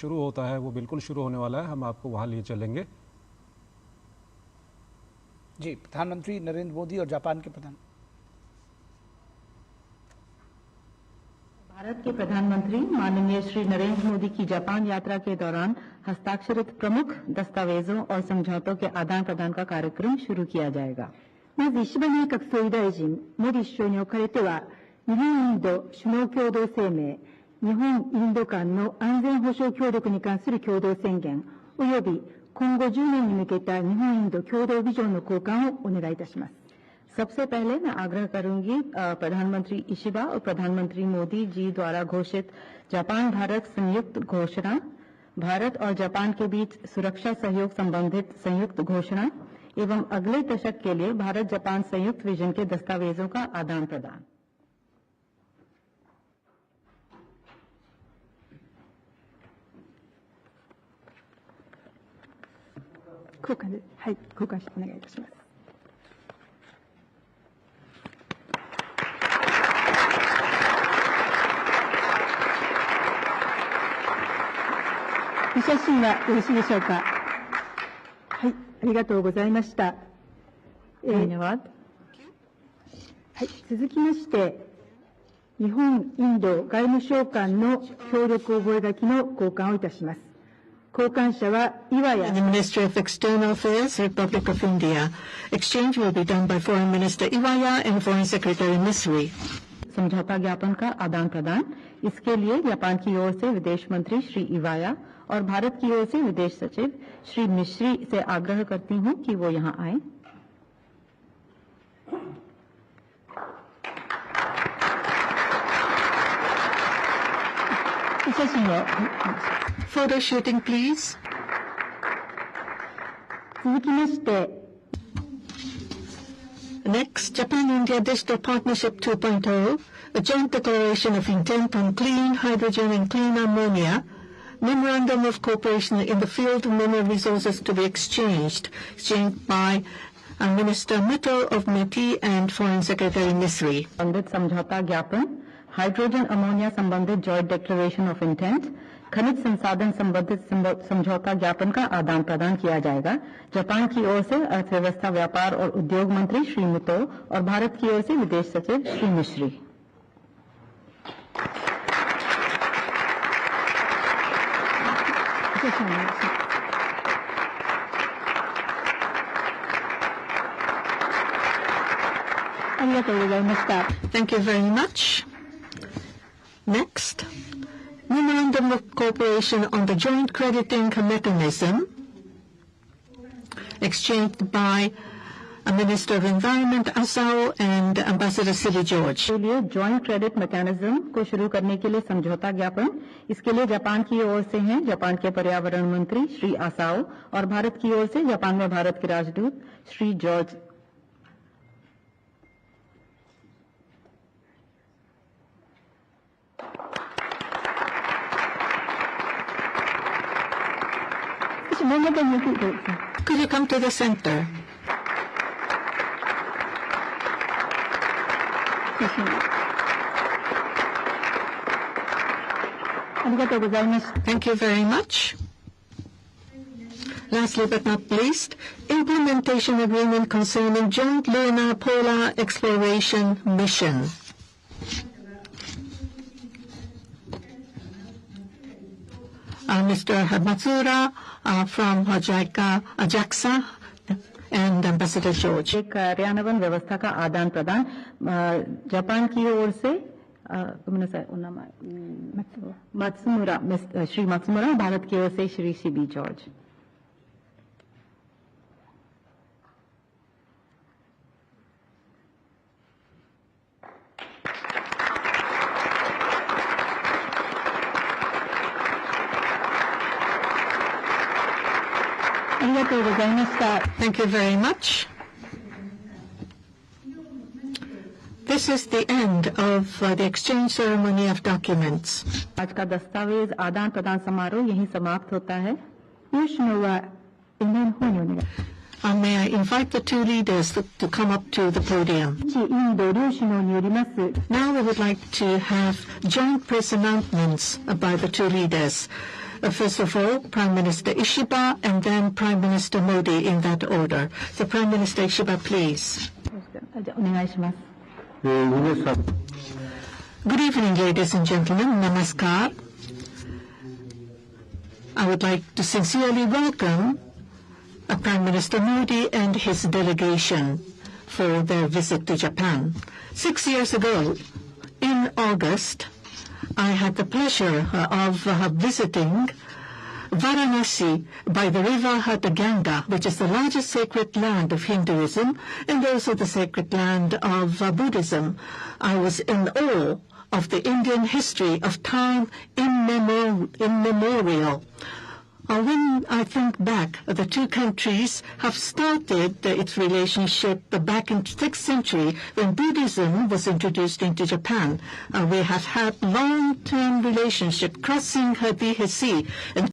शुरू होता है वो बिल्कुल शुरू होने वाला है, हम आपको वहाँ लिए चलेंगे। जी, प्रधानमंत्री नरेंद्र मोदी और जापान के भारत के प्रधानमंत्री माननीय श्री नरेंद्र मोदी की जापान यात्रा के दौरान हस्ताक्षरित प्रमुख दस्तावेजों और समझौतों के आदान प्रदान का कार्यक्रम शुरू किया जाएगा। まず石破内閣総理大臣、モディ首相におかれては、日本インド首脳共同声明、日本インド間の安全保障協力に関する共同宣言、および今後10年に向けた日本インド共同ビジョンの交換をお願いいたします。सबसे पहले मैं आग्रह करूंगी प्रधानमंत्री इशिबा और प्रधानमंत्री मोदी जी द्वारा घोषित जापान भारत संयुक्त घोषणा, भारत और जापान के बीच सुरक्षा सहयोग संबंधित संयुक्त घोषणा एवं अगले दशक के लिए भारत जापान संयुक्त विजन के दस्तावेजों का आदान प्रदान।お写真はよろしいでしょうか。はい、ありがとうございました。はい、続きまして、日本インド外務省間の協力覚書の交換をいたします。交換者は岩屋。The Ministry of External Affairs, Republic of India. Exchange will be done by Foreign Minister Iwaya and Foreign Secretary Misri. समझौता ज्ञापन का आदान प्रदान, इसके लिए जापान की ओर से विदेश मंत्री श्री इवाया और भारत की ओर से विदेश सचिव श्री मिश्री से आग्रह करती हूं कि वो यहां आए। Photo shooting, please. 続きまして、 Next, Japan-India Digital Partnership 2.0, a joint declaration of intent on clean hydrogen and clean ammonia, memorandum of cooperation in the field of mineral resources to be exchanged by Minister Mittal of METI and Foreign Secretary Misri. संबंधित समझौता ज्ञापन, hydrogen ammonia संबंधित joint declaration of intent, खनिज संसाधन संबंधित समझौता ज्ञापन का आदान प्रदान किया जाएगा। जापान की ओर से अर्थव्यवस्था, व्यापार और उद्योग मंत्री श्री मितो और भारत की ओर से विदेश सचिव श्री मिश्री। Thank you very much. Next, memorandum of cooperation on the joint crediting mechanism exchanged by Minister of Environment Asao and Ambassador Siri George. के लिए जॉइंट क्रेडिट मैकेनिज्म को शुरू करने के लिए समझौता ज्ञापन, इसके लिए जापान की ओर से हैं जापान के पर्यावरण मंत्री श्री आसाओ और भारत की ओर से जापान में भारत के राजदूत Shri George. Could you come to the center? Thank you very much. Lastly but not least, implementation agreement concerning joint lunar polar exploration mission. Mr. Matsura from JAXA and Ambassador George. कार्यान्वयन व्यवस्था का आदान प्रदान Japan की ओर से Matsumura Shri Matsumura, Bharat की ओर से Shri CB George. Thank you very much. This is the end of the exchange ceremony of documents. आज का दस्तावेज आदान प्रदान समारोह यहीं समाप्त होता है। May I invite the two leaders to come up to the podium. Now we would like to have joint press announcements by the two leaders. First of all, Prime Minister Ishiba and then Prime Minister Modi in that order. So Prime Minister Ishiba, please. じゃあお願いします。 Good evening, ladies and gentlemen. Namaskar. I would like to sincerely welcome Prime Minister Modi and his delegation for their visit to Japan. 6 years ago, in August, I had the pleasure of visiting Varanasi by the river Ganga, which is the largest sacred land of Hinduism and also the sacred land of Buddhism. I was in awe of the Indian history of time immemorial. When I think back, the two countries have started its relationship back in the 6th century when Buddhism was introduced into Japan. We have had long-term relationship crossing the sea. And